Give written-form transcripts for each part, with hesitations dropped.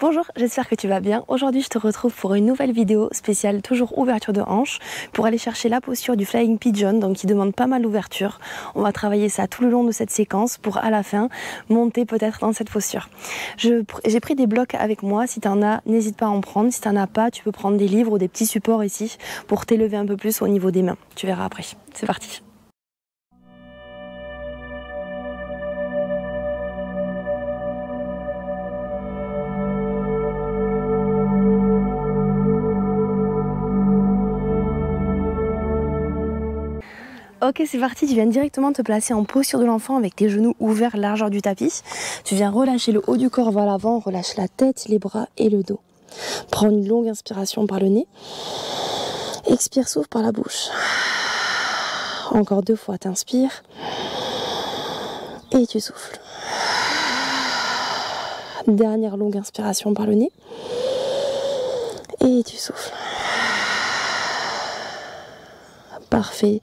Bonjour, j'espère que tu vas bien. Aujourd'hui, je te retrouve pour une nouvelle vidéo spéciale, toujours ouverture de hanche, pour aller chercher la posture du Flying Pigeon, donc qui demande pas mal d'ouverture. On va travailler ça tout le long de cette séquence pour à la fin monter peut-être dans cette posture. J'ai pris des blocs avec moi, si tu en as, n'hésite pas à en prendre. Si tu n'en as pas, tu peux prendre des livres ou des petits supports ici pour t'élever un peu plus au niveau des mains. Tu verras après. C'est parti. Ok, c'est parti, tu viens directement te placer en posture de l'enfant avec tes genoux ouverts largeur du tapis. Tu viens relâcher le haut du corps vers l'avant, relâche la tête, les bras et le dos. Prends une longue inspiration par le nez. Expire, souffle par la bouche. Encore 2 fois, t'inspires. Et tu souffles. Dernière longue inspiration par le nez. Et tu souffles. Parfait.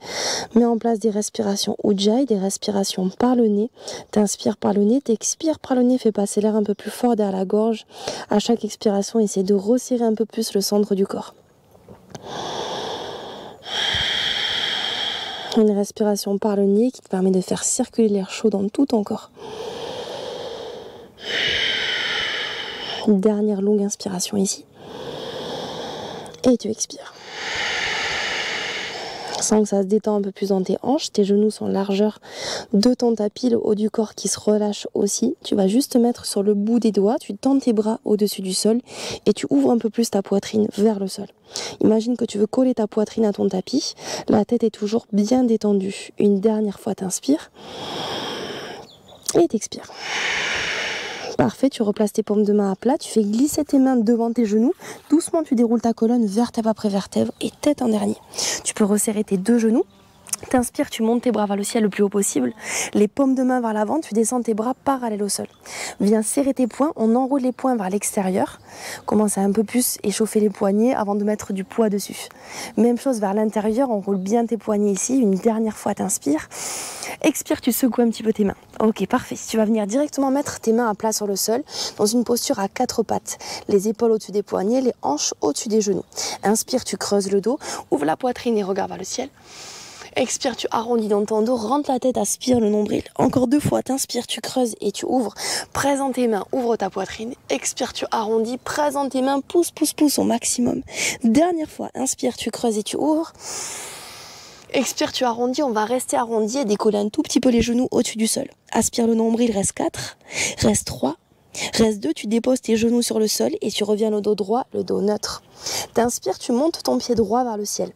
Mets en place des respirations Ujjayi, des respirations par le nez. T'inspires par le nez, t'expires par le nez, fais passer l'air un peu plus fort derrière la gorge. À chaque expiration, essaie de resserrer un peu plus le centre du corps. Une respiration par le nez qui te permet de faire circuler l'air chaud dans tout ton corps. Une dernière longue inspiration ici. Et tu expires. Sens que ça se détend un peu plus dans tes hanches, tes genoux sont largeur de ton tapis, le haut du corps qui se relâche aussi. Tu vas juste te mettre sur le bout des doigts, tu tends tes bras au-dessus du sol et tu ouvres un peu plus ta poitrine vers le sol. Imagine que tu veux coller ta poitrine à ton tapis, la tête est toujours bien détendue. Une dernière fois, t'inspires et t'expires. Parfait, tu replaces tes paumes de main à plat, tu fais glisser tes mains devant tes genoux. Doucement, tu déroules ta colonne vertèbre après vertèbre et tête en dernier. Tu peux resserrer tes 2 genoux. T'inspires, tu montes tes bras vers le ciel le plus haut possible. Les paumes de main vers l'avant, tu descends tes bras parallèles au sol. Viens serrer tes poings, on enroule les poings vers l'extérieur. Commence à un peu plus échauffer les poignets avant de mettre du poids dessus. Même chose vers l'intérieur, on roule bien tes poignets ici. Une dernière fois, t'inspires. Expire, tu secoues un petit peu tes mains. Ok, parfait. Tu vas venir directement mettre tes mains à plat sur le sol, dans une posture à 4 pattes. Les épaules au-dessus des poignets, les hanches au-dessus des genoux. Inspire, tu creuses le dos, ouvre la poitrine et regarde vers le ciel. Expire, tu arrondis dans ton dos, rentre la tête, aspire le nombril. Encore 2 fois, t'inspires, tu creuses et tu ouvres. Présente tes mains, ouvre ta poitrine. Expire, tu arrondis, présente tes mains, pousse, pousse, pousse au maximum. Dernière fois, inspire, tu creuses et tu ouvres. Expire, tu arrondis, on va rester arrondi et décoller un tout petit peu les genoux au-dessus du sol. Aspire le nombril, reste 4, reste 3. Reste 2, tu déposes tes genoux sur le sol et tu reviens le dos droit, le dos neutre. T'inspires, tu montes ton pied droit vers le ciel.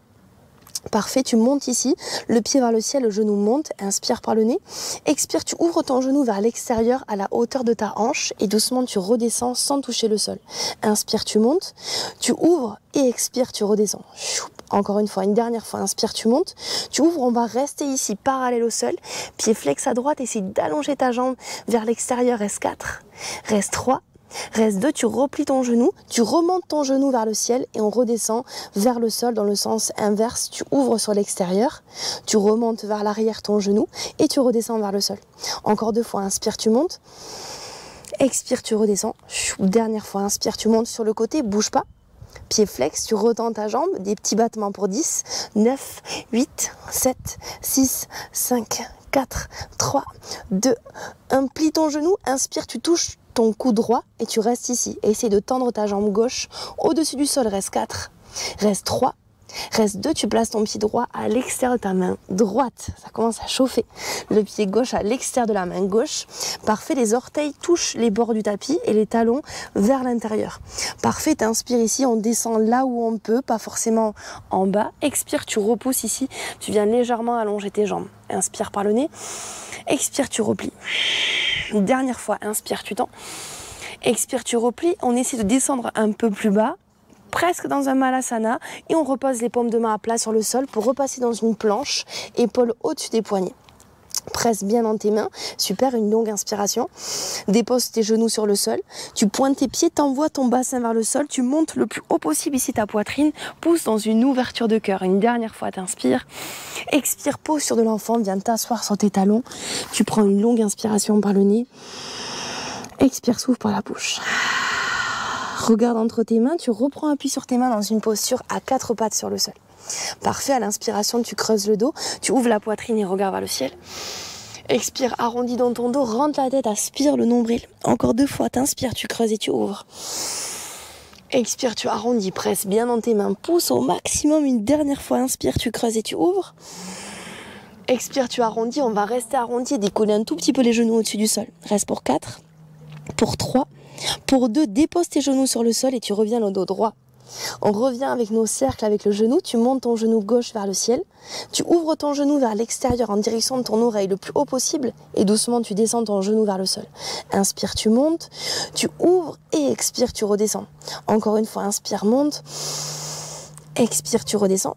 Parfait, tu montes ici, le pied vers le ciel, le genou monte, inspire par le nez. Expire, tu ouvres ton genou vers l'extérieur à la hauteur de ta hanche et doucement tu redescends sans toucher le sol. Inspire, tu montes, tu ouvres et expire, tu redescends. Encore une fois, une dernière fois, inspire, tu montes, tu ouvres, on va rester ici parallèle au sol. Pied flex à droite, essaye d'allonger ta jambe vers l'extérieur, reste 4, reste 3. Reste 2, tu replies ton genou, tu remontes ton genou vers le ciel et on redescend vers le sol dans le sens inverse. Tu ouvres sur l'extérieur, tu remontes vers l'arrière ton genou et tu redescends vers le sol. Encore 2 fois, inspire, tu montes, expire, tu redescends. Dernière fois, inspire, tu montes sur le côté, bouge pas. Pied flex, tu retends ta jambe, des petits battements pour 10, 9, 8, 7, 6, 5, 4, 3, 2, 1. Plie ton genou, inspire, tu touches ton cou droit et tu restes ici. Essaye de tendre ta jambe gauche au-dessus du sol, reste 4, reste 3, reste 2, tu places ton pied droit à l'extérieur de ta main droite, ça commence à chauffer. Le pied gauche à l'extérieur de la main gauche. Parfait, les orteils touchent les bords du tapis et les talons vers l'intérieur. Parfait, t'inspires ici, on descend là où on peut, pas forcément en bas. Expire, tu repousses ici, tu viens légèrement allonger tes jambes. Inspire par le nez, expire, tu replies. Une dernière fois, inspire, tu tends. Expire, tu replies. On essaie de descendre un peu plus bas, presque dans un malasana, et on repose les paumes de main à plat sur le sol pour repasser dans une planche, épaules au-dessus des poignets. Presse bien dans tes mains, super, une longue inspiration. Dépose tes genoux sur le sol, tu pointes tes pieds, t'envoies ton bassin vers le sol, tu montes le plus haut possible ici ta poitrine, pousse dans une ouverture de cœur. Une dernière fois, t'inspires, expire, posture de l'enfant, viens t'asseoir sur tes talons, tu prends une longue inspiration par le nez, expire, souffle par la bouche. Regarde entre tes mains, tu reprends appui sur tes mains dans une posture à 4 pattes sur le sol. Parfait, à l'inspiration, tu creuses le dos, tu ouvres la poitrine et regardes vers le ciel. Expire, arrondis dans ton dos, rentre la tête, aspire le nombril. Encore 2 fois, t'inspires, tu creuses et tu ouvres. Expire, tu arrondis, presse bien dans tes mains, pousse au maximum une dernière fois, inspire, tu creuses et tu ouvres. Expire, tu arrondis, on va rester arrondi et décoller un tout petit peu les genoux au-dessus du sol. Reste pour 4, pour 3, pour 2, dépose tes genoux sur le sol et tu reviens le dos droit. On revient avec nos cercles, avec le genou, tu montes ton genou gauche vers le ciel, tu ouvres ton genou vers l'extérieur en direction de ton oreille le plus haut possible et doucement tu descends ton genou vers le sol. Inspire, tu montes, tu ouvres et expire, tu redescends. Encore une fois, inspire, monte, expire, tu redescends.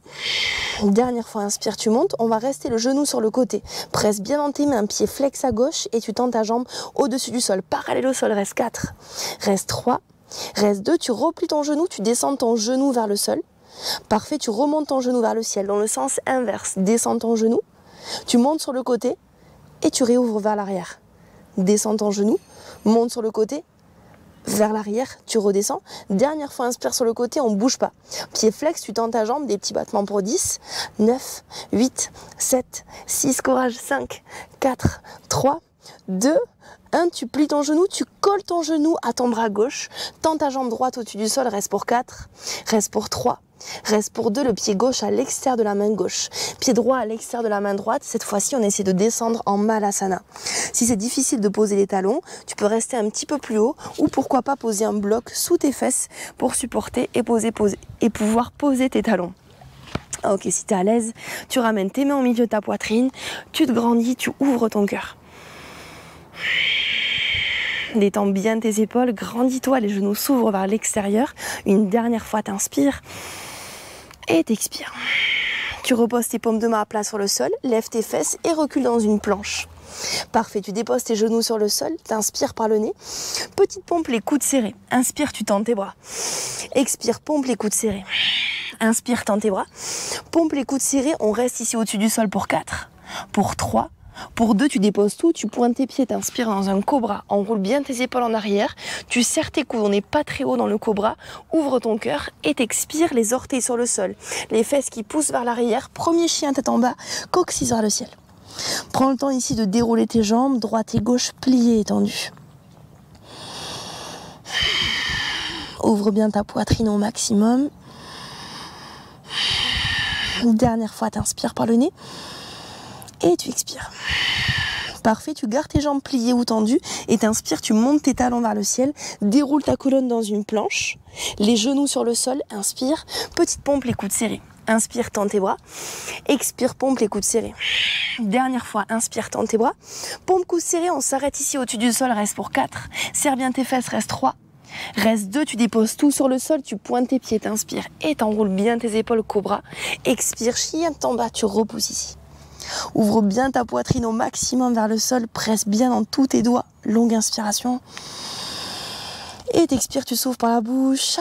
Dernière fois, inspire, tu montes. On va rester le genou sur le côté. Presse bien dans tes mains, pied flex à gauche et tu tends ta jambe au-dessus du sol. Parallèle au sol, reste 4, reste 3. Reste 2, tu replies ton genou, tu descends ton genou vers le sol. Parfait, tu remontes ton genou vers le ciel dans le sens inverse. Descends ton genou, tu montes sur le côté et tu réouvres vers l'arrière. Descends ton genou, monte sur le côté, vers l'arrière, tu redescends. Dernière fois, inspire sur le côté, on ne bouge pas. Pied flex, tu tends ta jambe, des petits battements pour 10, 9, 8, 7, 6, courage, 5, 4, 3, 2, 1, tu plies ton genou, tu colles ton genou à ton bras gauche, tends ta jambe droite au-dessus du sol, reste pour 4, reste pour 3, reste pour 2, le pied gauche à l'extérieur de la main gauche, pied droit à l'extérieur de la main droite. Cette fois-ci, on essaie de descendre en Malasana. Si c'est difficile de poser les talons, tu peux rester un petit peu plus haut ou pourquoi pas poser un bloc sous tes fesses pour supporter et pouvoir poser tes talons. Ok, si tu es à l'aise, tu ramènes tes mains au milieu de ta poitrine, tu te grandis, tu ouvres ton cœur. Détends bien tes épaules, grandis-toi, les genoux s'ouvrent vers l'extérieur. Une dernière fois, t'inspires et t'expires. Tu reposes tes paumes de main à plat sur le sol, lève tes fesses et recule dans une planche. Parfait, tu déposes tes genoux sur le sol, t'inspires par le nez. Petite pompe, les coudes serrés. Inspire, tu tends tes bras. Expire, pompe, les coudes serrés. Inspire, tends tes bras. Pompe, les coudes serrés, on reste ici au-dessus du sol pour 4, pour 3, pour 2, tu déposes tout, tu pointes tes pieds, t'inspires dans un cobra, enroule bien tes épaules en arrière, tu serres tes coudes, on n'est pas très haut dans le cobra, ouvre ton cœur et t'expires, les orteils sur le sol, les fesses qui poussent vers l'arrière, premier chien tête en bas, coccyx vers le ciel. Prends le temps ici de dérouler tes jambes, droite et gauche, pliées et tendues. Ouvre bien ta poitrine au maximum. Dernière fois, t'inspires par le nez. Et tu expires. Parfait, tu gardes tes jambes pliées ou tendues et t'inspires, tu montes tes talons vers le ciel, déroule ta colonne dans une planche, les genoux sur le sol, inspire, petite pompe, les coudes serrés. Inspire, tends tes bras, expire, pompe, les coudes serrés. Dernière fois, inspire, tends tes bras, pompe, coudes serrés, on s'arrête ici au-dessus du sol, reste pour 4, serre bien tes fesses, reste 3, reste 2, tu déposes tout sur le sol, tu pointes tes pieds, t'inspires et t'enroules bien tes épaules, cobra, expire, chien en bas, tu repousses ici. Ouvre bien ta poitrine au maximum vers le sol, presse bien dans tous tes doigts, longue inspiration. Et t'expires, tu souffles par la bouche.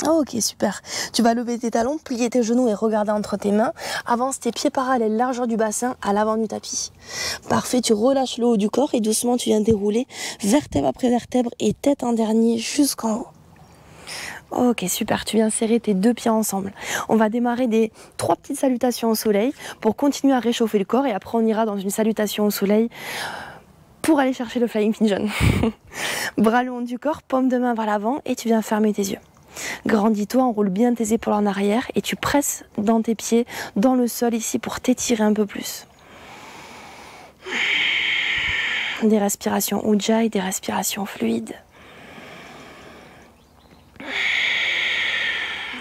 Ok, super. Tu vas lever tes talons, plier tes genoux et regarder entre tes mains. Avance tes pieds parallèles, largeur du bassin, à l'avant du tapis. Parfait, tu relâches le haut du corps et doucement tu viens dérouler vertèbre après vertèbre et tête en dernier jusqu'en haut. Ok, super, tu viens serrer tes 2 pieds ensemble. On va démarrer des 3 petites salutations au soleil pour continuer à réchauffer le corps et après on ira dans une salutation au soleil pour aller chercher le flying pigeon. Bras le long du corps, paume de main vers l'avant et tu viens fermer tes yeux. Grandis-toi, enroule bien tes épaules en arrière et tu presses dans tes pieds, dans le sol ici pour t'étirer un peu plus. Des respirations ujjayi, des respirations fluides.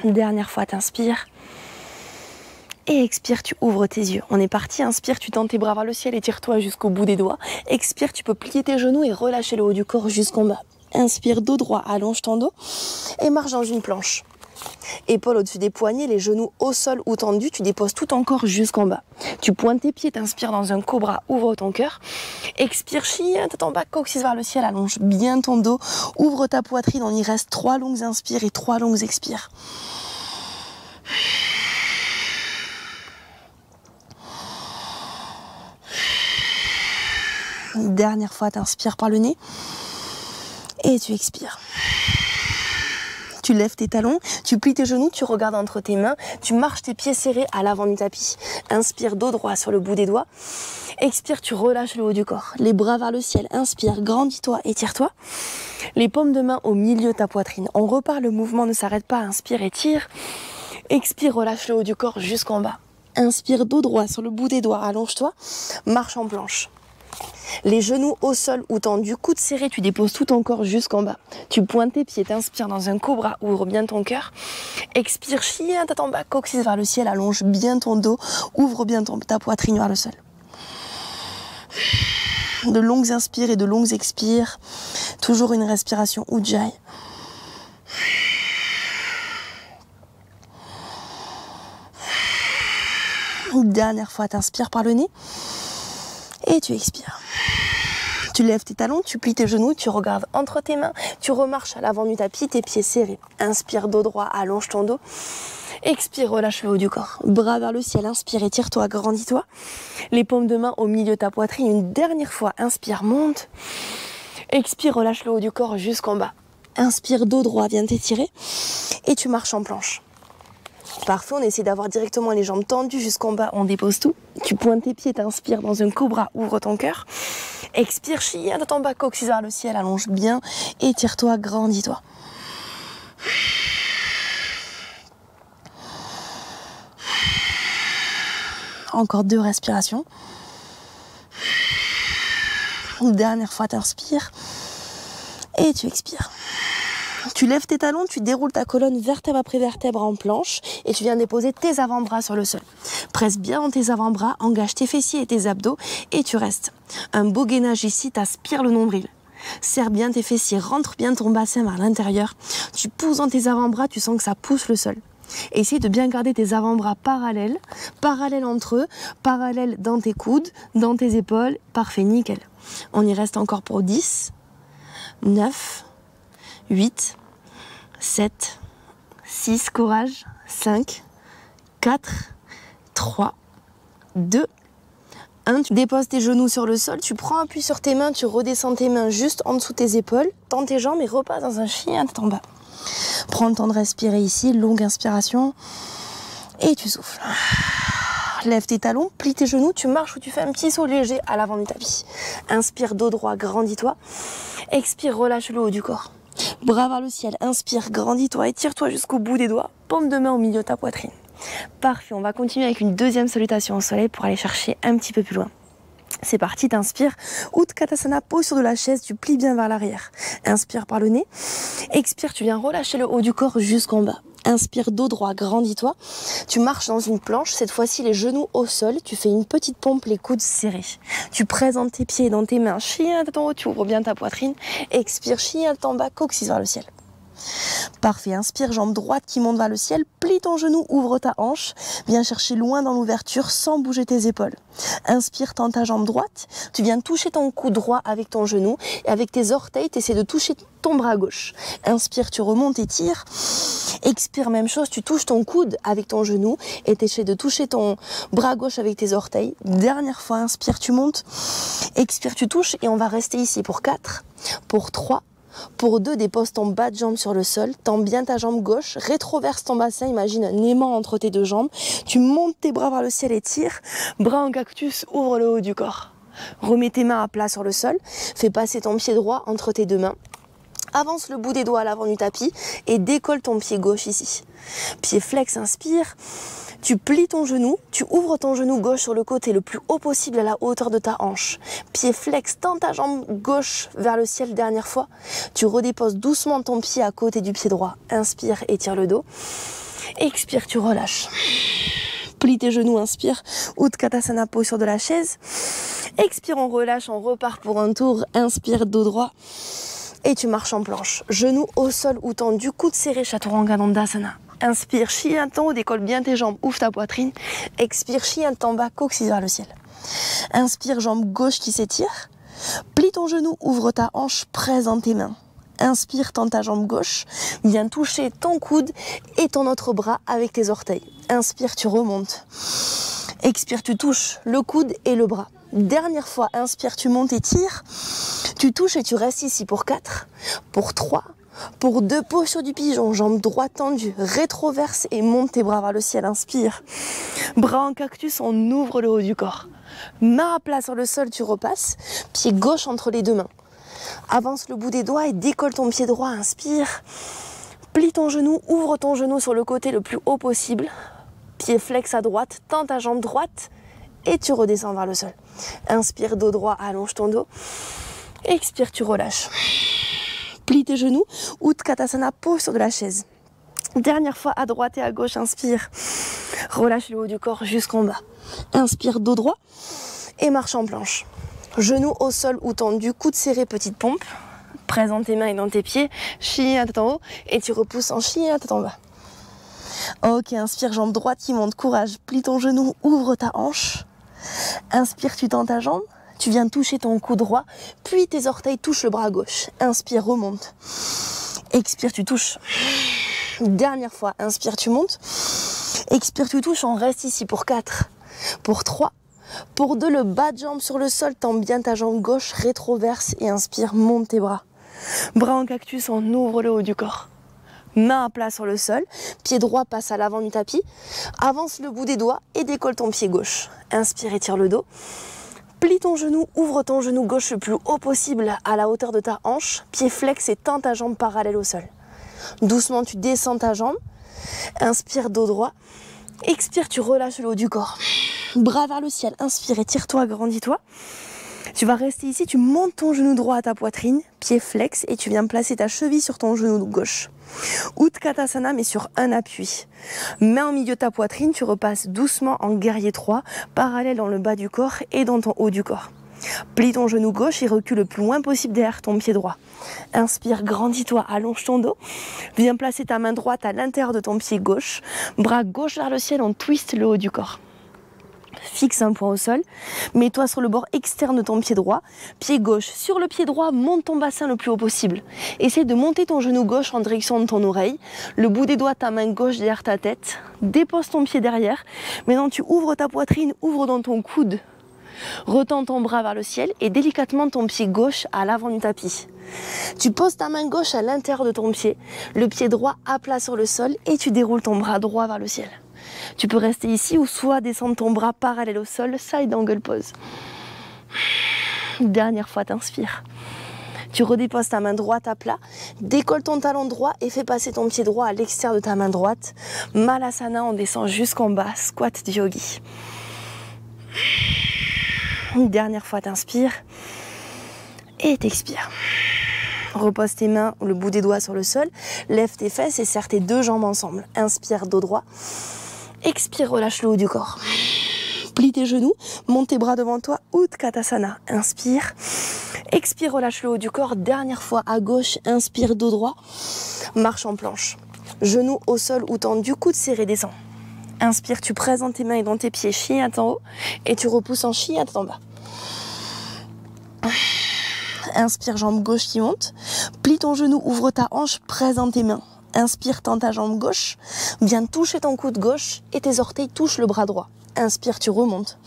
Dernière fois, t'inspires. Et expire, tu ouvres tes yeux. On est parti, inspire, tu tends tes bras vers le ciel et tire-toi jusqu'au bout des doigts. Expire, tu peux plier tes genoux et relâcher le haut du corps jusqu'en bas. Inspire, dos droit, allonge ton dos et marche dans une planche. Épaules au-dessus des poignets, les genoux au sol ou tendus, tu déposes tout ton corps jusqu'en bas. Tu pointes tes pieds, t'inspires dans un cobra, ouvre ton cœur. Expire, chien, tête en bas, coccyx vers le ciel, allonge bien ton dos, ouvre ta poitrine, on y reste 3 longues inspires et 3 longues expires. Dernière fois, t'inspires par le nez. Et tu expires. Tu lèves tes talons, tu plies tes genoux, tu regardes entre tes mains, tu marches tes pieds serrés à l'avant du tapis. Inspire, dos droit sur le bout des doigts. Expire, tu relâches le haut du corps. Les bras vers le ciel. Inspire, grandis-toi, étire-toi. Les paumes de main au milieu de ta poitrine. On repart, le mouvement ne s'arrête pas. Inspire, étire. Expire, relâche le haut du corps jusqu'en bas. Inspire, dos droit sur le bout des doigts, allonge-toi. Marche en planche. Les genoux au sol ou tendus, coude serré, tu déposes tout ton corps jusqu'en bas. Tu pointes tes pieds, t'inspires dans un cobra, ouvre bien ton cœur. Expire, chien, tête en bas, coccyx vers le ciel, allonge bien ton dos, ouvre bien ta poitrine vers le sol. De longues inspires et de longues expires, toujours une respiration Ujjayi. Une dernière fois, t'inspires par le nez. Et tu expires. Tu lèves tes talons, tu plies tes genoux, tu regardes entre tes mains, tu remarches à l'avant du tapis, tes pieds serrés. Inspire, dos droit, allonge ton dos. Expire, relâche le haut du corps. Bras vers le ciel, inspire, étire-toi, grandis-toi. Les paumes de main au milieu de ta poitrine. Une dernière fois, inspire, monte. Expire, relâche le haut du corps jusqu'en bas. Inspire, dos droit, viens t'étirer. Et tu marches en planche. Parfait, on essaie d'avoir directement les jambes tendues jusqu'en bas, on dépose tout. Tu pointes tes pieds, t'inspires dans un cobra, ouvre ton cœur. Expire, chien de ton bas, coccyx vers le ciel, allonge bien, étire-toi, grandis-toi. Encore 2 respirations. Une dernière fois, t'inspires et tu expires. Tu lèves tes talons, tu déroules ta colonne vertèbre après vertèbre en planche et tu viens déposer tes avant-bras sur le sol. Presse bien dans tes avant-bras, engage tes fessiers et tes abdos et tu restes. Un beau gainage ici, t'aspires le nombril. Serre bien tes fessiers, rentre bien ton bassin vers l'intérieur. Tu pousses dans tes avant-bras, tu sens que ça pousse le sol. Essaye de bien garder tes avant-bras parallèles entre eux, parallèles dans tes coudes, dans tes épaules. Parfait, nickel. On y reste encore pour 10, 9, 8, 7, 6, courage, 5, 4, 3, 2, 1. Tu déposes tes genoux sur le sol, tu prends appui sur tes mains, tu redescends tes mains juste en dessous de tes épaules, tends tes jambes et repasse dans un chien tête en bas. Prends le temps de respirer ici, longue inspiration et tu souffles. Lève tes talons, plie tes genoux, tu marches ou tu fais un petit saut léger à l'avant du tapis. Inspire, dos droit, grandis-toi. Expire, relâche le haut du corps. Bras vers le ciel, inspire, grandis-toi, étire-toi jusqu'au bout des doigts, paume de main au milieu de ta poitrine. Parfait, on va continuer avec une deuxième salutation au soleil pour aller chercher un petit peu plus loin. C'est parti, t'inspires, Utkatasana, pose sur de la chaise, tu plies bien vers l'arrière. Inspire par le nez, expire, tu viens relâcher le haut du corps jusqu'en bas. Inspire, dos droit, grandis-toi. Tu marches dans une planche, cette fois-ci les genoux au sol. Tu fais une petite pompe, les coudes serrés. Tu présentes tes pieds dans tes mains. Chien tête en haut, tu ouvres bien ta poitrine. Expire, chien tête en bas, coccyx vers le ciel. Parfait, inspire, jambe droite qui monte vers le ciel, plie ton genou, ouvre ta hanche, viens chercher loin dans l'ouverture sans bouger tes épaules. Inspire, tends ta jambe droite, tu viens toucher ton cou droit avec ton genou et avec tes orteils, tu essaies de toucher ton bras gauche. Inspire, tu remontes et tires. Expire, même chose, tu touches ton coude avec ton genou et tu essaies de toucher ton bras gauche avec tes orteils. Dernière fois, inspire, tu montes. Expire, tu touches et on va rester ici pour 4, pour 3, pour 2, dépose ton bas de jambe sur le sol, tends bien ta jambe gauche, rétroverse ton bassin, imagine un aimant entre tes deux jambes, tu montes tes bras vers le ciel et tire, bras en cactus, ouvre le haut du corps. Remets tes mains à plat sur le sol, fais passer ton pied droit entre tes deux mains, avance le bout des doigts à l'avant du tapis et décolle ton pied gauche ici. Pied flex, inspire. Tu plies ton genou, tu ouvres ton genou gauche sur le côté le plus haut possible à la hauteur de ta hanche. Pied flex, tends ta jambe gauche vers le ciel dernière fois. Tu redéposes doucement ton pied à côté du pied droit. Inspire, étire le dos. Expire, tu relâches. Plie tes genoux, inspire. Utkatasana, pose sur de la chaise. Expire, on relâche, on repart pour un tour. Inspire, dos droit. Et tu marches en planche. Genoux au sol ou tendu, coude serré, Chaturanga Dandasana. Inspire, chien en haut, décolle bien tes jambes, ouvre ta poitrine. Expire, chien en bas, coccyx vers le ciel. Inspire, jambe gauche qui s'étire. Plie ton genou, ouvre ta hanche, présente tes mains. Inspire, tends ta jambe gauche. Viens toucher ton coude et ton autre bras avec tes orteils. Inspire, tu remontes. Expire, tu touches le coude et le bras. Dernière fois, inspire, tu montes et tires. Tu touches et tu restes ici pour 4, pour 3, pour 2, posture du pigeon, jambe droite tendue, rétroverse et monte tes bras vers le ciel, inspire. Bras en cactus, on ouvre le haut du corps. Main à plat sur le sol, tu repasses, pied gauche entre les deux mains. Avance le bout des doigts et décolle ton pied droit, inspire. Plie ton genou, ouvre ton genou sur le côté le plus haut possible. Pied flex à droite, tends ta jambe droite et tu redescends vers le sol. Inspire, dos droit, allonge ton dos. Expire, tu relâches. Plie tes genoux, Utkatasana, pose sur de la chaise. Dernière fois à droite et à gauche, inspire. Relâche le haut du corps jusqu'en bas. Inspire, dos droit et marche en planche. Genoux au sol ou tendu, coude serré, petite pompe. Présente tes mains et dans tes pieds, chien à tête en haut et tu repousses en chien à tête en bas. Ok, inspire, jambe droite qui monte, courage. Plie ton genou, ouvre ta hanche. Inspire, tu tends ta jambe. Tu viens toucher ton cou droit, puis tes orteils touchent le bras gauche. Inspire, remonte. Expire, tu touches. Dernière fois, inspire, tu montes. Expire, tu touches, on reste ici pour 4, pour 3, pour 2, le bas de jambe sur le sol, tends bien ta jambe gauche, rétroverse et inspire, monte tes bras. Bras en cactus, on ouvre le haut du corps. Main à plat sur le sol, pied droit passe à l'avant du tapis, avance le bout des doigts et décolle ton pied gauche. Inspire, étire le dos. Plie ton genou, ouvre ton genou gauche le plus haut possible à la hauteur de ta hanche, pied flex et tends ta jambe parallèle au sol. Doucement, tu descends ta jambe. Inspire, dos droit. Expire, tu relâches le haut du corps. Bras vers le ciel. Inspire, étire-toi, agrandis-toi. Tu vas rester ici, tu montes ton genou droit à ta poitrine, pied flex, et tu viens placer ta cheville sur ton genou gauche. Utkatasana, mais sur un appui. Main au milieu de ta poitrine, tu repasses doucement en guerrier 3, parallèle dans le bas du corps et dans ton haut du corps. Plie ton genou gauche et recule le plus loin possible derrière ton pied droit. Inspire, grandis-toi, allonge ton dos. Viens placer ta main droite à l'intérieur de ton pied gauche. Bras gauche vers le ciel, on twist le haut du corps. Fixe un point au sol, mets-toi sur le bord externe de ton pied droit, pied gauche sur le pied droit, monte ton bassin le plus haut possible. Essaye de monter ton genou gauche en direction de ton oreille, le bout des doigts, ta main gauche derrière ta tête, dépose ton pied derrière, maintenant tu ouvres ta poitrine, ouvre dans ton coude, retends ton bras vers le ciel et délicatement ton pied gauche à l'avant du tapis. Tu poses ta main gauche à l'intérieur de ton pied, le pied droit à plat sur le sol et tu déroules ton bras droit vers le ciel. Tu peux rester ici ou soit descendre ton bras parallèle au sol, side angle pose. Dernière fois, t'inspires. Tu redéposes ta main droite à plat, décolle ton talon droit et fais passer ton pied droit à l'extérieur de ta main droite. Malasana, on descend jusqu'en bas, squat du yogi. Dernière fois, t'inspires et t'expires. Repose tes mains, le bout des doigts sur le sol, lève tes fesses et serre tes deux jambes ensemble. Inspire, dos droit. Expire, relâche le haut du corps. Plie tes genoux, monte tes bras devant toi, Utkatasana. Inspire. Expire, relâche le haut du corps. Dernière fois à gauche, inspire, dos droit. Marche en planche. Genoux au sol ou tendu, coude serré, descend. Inspire, tu présentes tes mains dans tes pieds, chien à tête en haut. Et tu repousses en chien à tête en bas. Inspire, jambe gauche qui monte. Plie ton genou, ouvre ta hanche, présente tes mains. Inspire, tends ta jambe gauche. Viens toucher ton coude gauche et tes orteils touchent le bras droit. Inspire, tu remontes.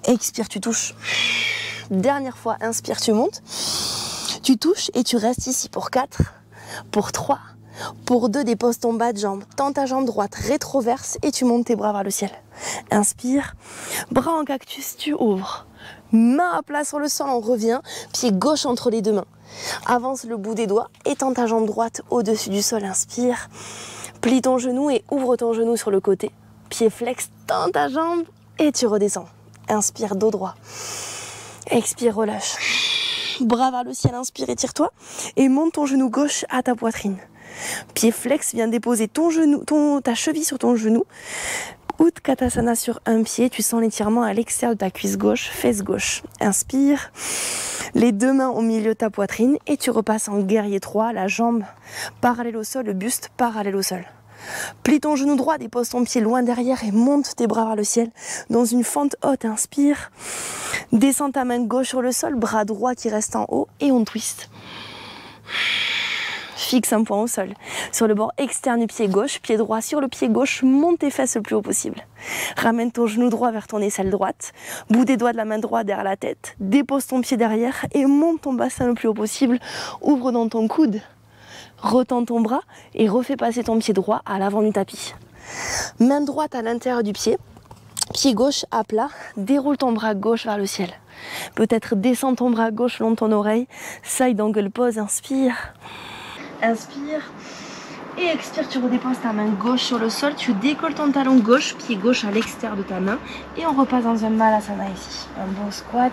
Expire, tu touches. Dernière fois, inspire, tu montes. Tu touches et tu restes ici pour 4, pour 3, pour 2, dépose ton bas de jambe. Tends ta jambe droite, rétroverse et tu montes tes bras vers le ciel. Inspire, bras en cactus, tu ouvres. Main à plat sur le sol, on revient. Pied gauche entre les deux mains. Avance le bout des doigts, étends ta jambe droite au-dessus du sol, inspire. Plie ton genou et ouvre ton genou sur le côté. Pied flex, tends ta jambe et tu redescends. Inspire, dos droit. Expire, relâche. Bras vers le ciel, inspire, étire-toi. Et monte ton genou gauche à ta poitrine. Pied flex, viens déposer ton genou, ta cheville sur ton genou. Utkatasana sur un pied, tu sens l'étirement à l'extérieur de ta cuisse gauche, fesse gauche. Inspire, les deux mains au milieu de ta poitrine et tu repasses en guerrier 3, la jambe parallèle au sol, le buste parallèle au sol. Plie ton genou droit, dépose ton pied loin derrière et monte tes bras vers le ciel dans une fente haute. Inspire, descends ta main gauche sur le sol, bras droit qui reste en haut et on twist. Fixe un point au sol. Sur le bord externe du pied gauche, pied droit sur le pied gauche, monte tes fesses le plus haut possible. Ramène ton genou droit vers ton aisselle droite, bout des doigts de la main droite derrière la tête, dépose ton pied derrière et monte ton bassin le plus haut possible. Ouvre dans ton coude, retends ton bras et refais passer ton pied droit à l'avant du tapis. Main droite à l'intérieur du pied, pied gauche à plat, déroule ton bras gauche vers le ciel. Peut-être descends ton bras gauche le long de ton oreille, side angle pose, inspire. Inspire et expire, tu redéposes ta main gauche sur le sol, tu décolles ton talon gauche, pied gauche à l'extérieur de ta main et on repasse dans un Malasana ici. Un bon squat,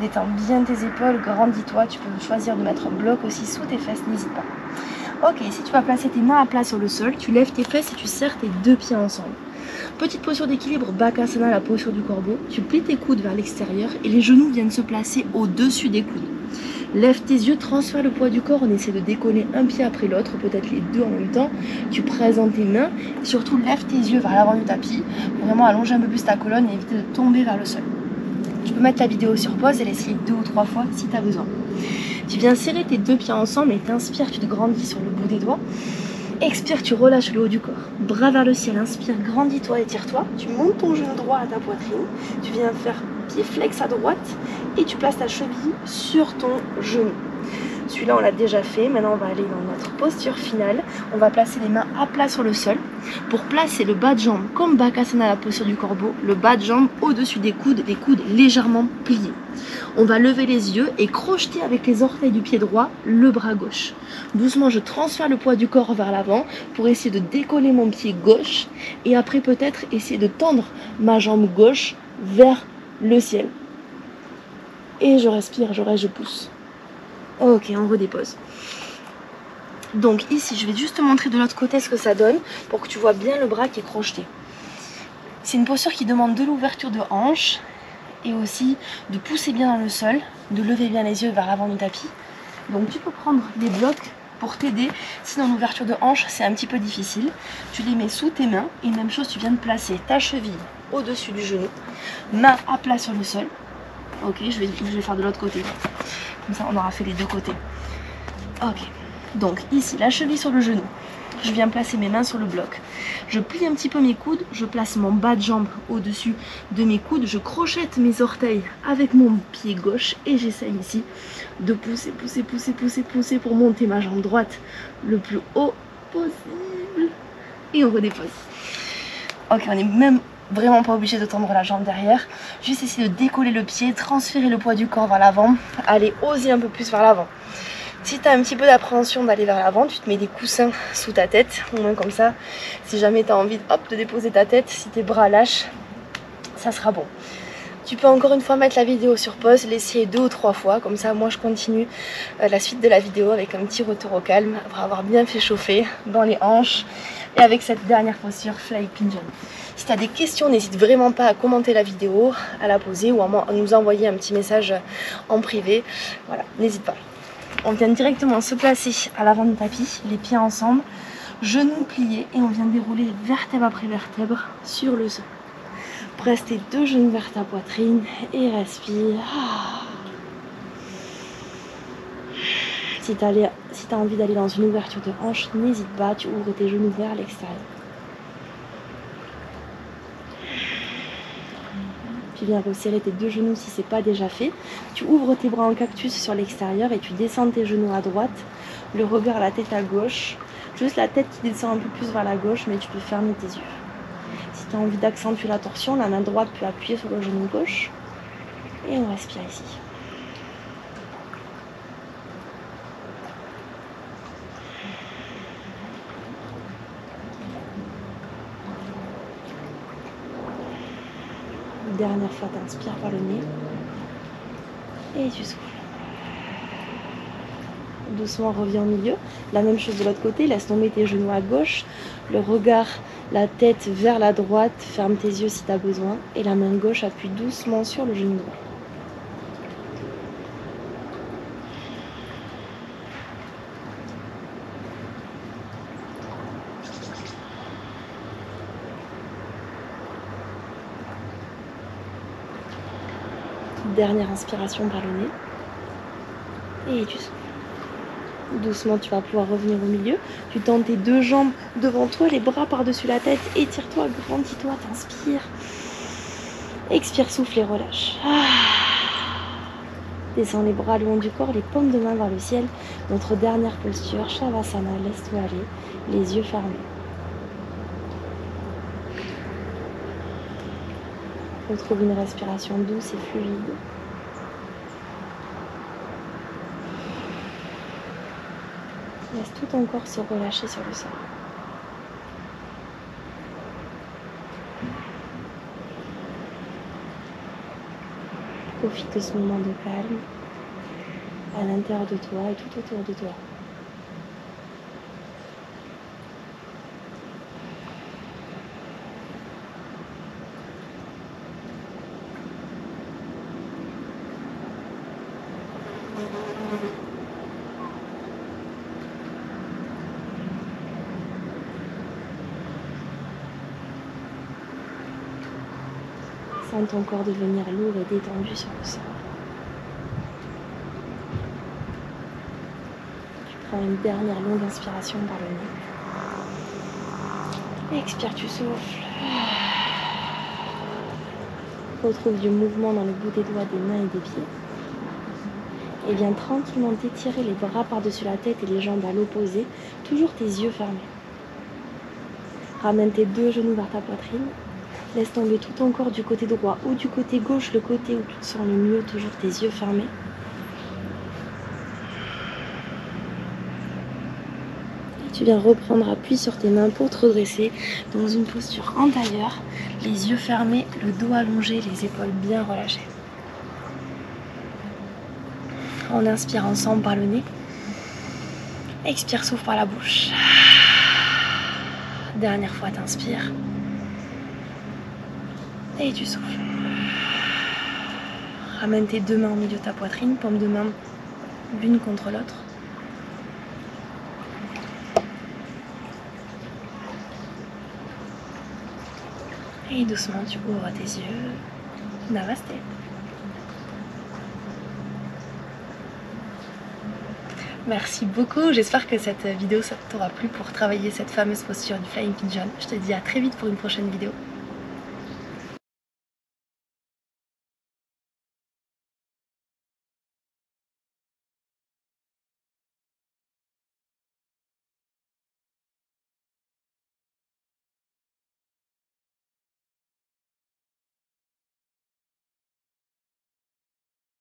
détends bien tes épaules, grandis-toi, tu peux choisir de mettre un bloc aussi sous tes fesses, n'hésite pas. Ok, si tu vas placer tes mains à plat sur le sol, tu lèves tes fesses et tu serres tes deux pieds ensemble. Petite posture d'équilibre, Bakasana, la posture du corbeau, tu plies tes coudes vers l'extérieur et les genoux viennent se placer au-dessus des coudes. Lève tes yeux, transfère le poids du corps, on essaie de décoller un pied après l'autre, peut-être les deux en même temps. Tu présentes tes mains, et surtout lève tes yeux vers l'avant du tapis, pour vraiment allonger un peu plus ta colonne et éviter de tomber vers le sol. Tu peux mettre la vidéo sur pause et l'essayer 2 ou 3 fois si tu as besoin. Tu viens serrer tes deux pieds ensemble et t'inspires, tu te grandis sur le bout des doigts. Expire, tu relâches le haut du corps. Bras vers le ciel, inspire, grandis-toi, étire-toi. Tu montes ton genou droit à ta poitrine. Tu viens faire pied flex à droite et tu places ta cheville sur ton genou. Celui-là, on l'a déjà fait. Maintenant, on va aller dans notre posture finale. On va placer les mains à plat sur le sol pour placer le bas de jambe comme Bakasana, la posture du corbeau. Le bas de jambe au-dessus des coudes légèrement pliés. On va lever les yeux et crocheter avec les orteils du pied droit le bras gauche. Doucement, je transfère le poids du corps vers l'avant pour essayer de décoller mon pied gauche et après peut-être essayer de tendre ma jambe gauche vers le ciel. Et je respire, je reste, je pousse. Ok, on redépose. Donc ici, je vais juste te montrer de l'autre côté ce que ça donne pour que tu vois bien le bras qui est crocheté. C'est une posture qui demande de l'ouverture de hanche et aussi de pousser bien dans le sol, de lever bien les yeux vers l'avant du tapis. Donc tu peux prendre des blocs pour t'aider. Si dans l'ouverture de hanche, c'est un petit peu difficile, tu les mets sous tes mains et même chose, tu viens de placer ta cheville au-dessus du genou, main à plat sur le sol. Ok, je vais faire de l'autre côté. Comme ça, on aura fait les deux côtés. Ok, donc ici, la cheville sur le genou. Je viens placer mes mains sur le bloc. Je plie un petit peu mes coudes. Je place mon bas de jambe au-dessus de mes coudes. Je crochette mes orteils avec mon pied gauche. Et j'essaye ici de pousser, pousser, pousser, pousser, pousser pour monter ma jambe droite le plus haut possible. Et on redépose. Ok, on est même vraiment pas obligé de tendre la jambe derrière. Juste essayer de décoller le pied, transférer le poids du corps vers l'avant. Aller oser un peu plus vers l'avant. Si tu as un petit peu d'appréhension d'aller vers l'avant, tu te mets des coussins sous ta tête. Au moins comme ça, si jamais tu as envie de déposer ta tête, si tes bras lâchent, ça sera bon. Tu peux encore une fois mettre la vidéo sur pause, l'essayer 2 ou 3 fois. Comme ça, moi je continue la suite de la vidéo avec un petit retour au calme, après avoir bien fait chauffer dans les hanches et avec cette dernière posture Fly Pigeon. Si tu as des questions, n'hésite vraiment pas à commenter la vidéo, à la poser ou à nous envoyer un petit message en privé. Voilà, n'hésite pas. On vient directement se placer à l'avant du tapis, les pieds ensemble, genoux pliés et on vient dérouler vertèbre après vertèbre sur le sol. Presse tes deux genoux vers ta poitrine et respire. Si tu as envie d'aller dans une ouverture de hanche, n'hésite pas, tu ouvres tes genoux vers l'extérieur. Tu viens resserrer tes deux genoux si ce n'est pas déjà fait. Tu ouvres tes bras en cactus sur l'extérieur et tu descends tes genoux à droite, le regard à la tête à gauche, juste la tête qui descend un peu plus vers la gauche, mais tu peux fermer tes yeux. Si tu as envie d'accentuer la torsion, la main droite peut appuyer sur le genou gauche et on respire ici. Dernière fois, tu inspires par le nez et tu souffles. Doucement, reviens au milieu. La même chose de l'autre côté, laisse tomber tes genoux à gauche, le regard, la tête vers la droite, ferme tes yeux si tu as besoin et la main gauche appuie doucement sur le genou droit. Dernière inspiration par le nez. Et tu souffles. Doucement, tu vas pouvoir revenir au milieu. Tu tends tes deux jambes devant toi, les bras par-dessus la tête. Étire-toi, grandis-toi, t'inspires. Expire, souffle et relâche. Descends les bras le long du corps, les paumes de main vers le ciel. Notre dernière posture, Shavasana, laisse-toi aller, les yeux fermés. Retrouve une respiration douce et fluide. Laisse tout ton corps se relâcher sur le sol. Profite de ce moment de calme à l'intérieur de toi et tout autour de toi. Sens ton corps devenir lourd et détendu sur le sol. Tu prends une dernière longue inspiration par le nez. Expire, tu souffles. Retrouve du mouvement dans le bout des doigts, des mains et des pieds. Et viens tranquillement t'étirer les bras par-dessus la tête et les jambes à l'opposé, toujours tes yeux fermés. Ramène tes deux genoux vers ta poitrine. Laisse tomber tout ton corps du côté droit ou du côté gauche, le côté où tu te sens le mieux, toujours tes yeux fermés. Et tu viens reprendre appui sur tes mains pour te redresser dans une posture en tailleur, les yeux fermés, le dos allongé, les épaules bien relâchées. On inspire ensemble par le nez. Expire, souffle par la bouche. Dernière fois, t'inspires. Et tu souffles. Ramène tes deux mains au milieu de ta poitrine, paume de main l'une contre l'autre. Et doucement, tu ouvres tes yeux. Namasté. Merci beaucoup, j'espère que cette vidéo t'aura plu pour travailler cette fameuse posture du Flying Pigeon. Je te dis à très vite pour une prochaine vidéo.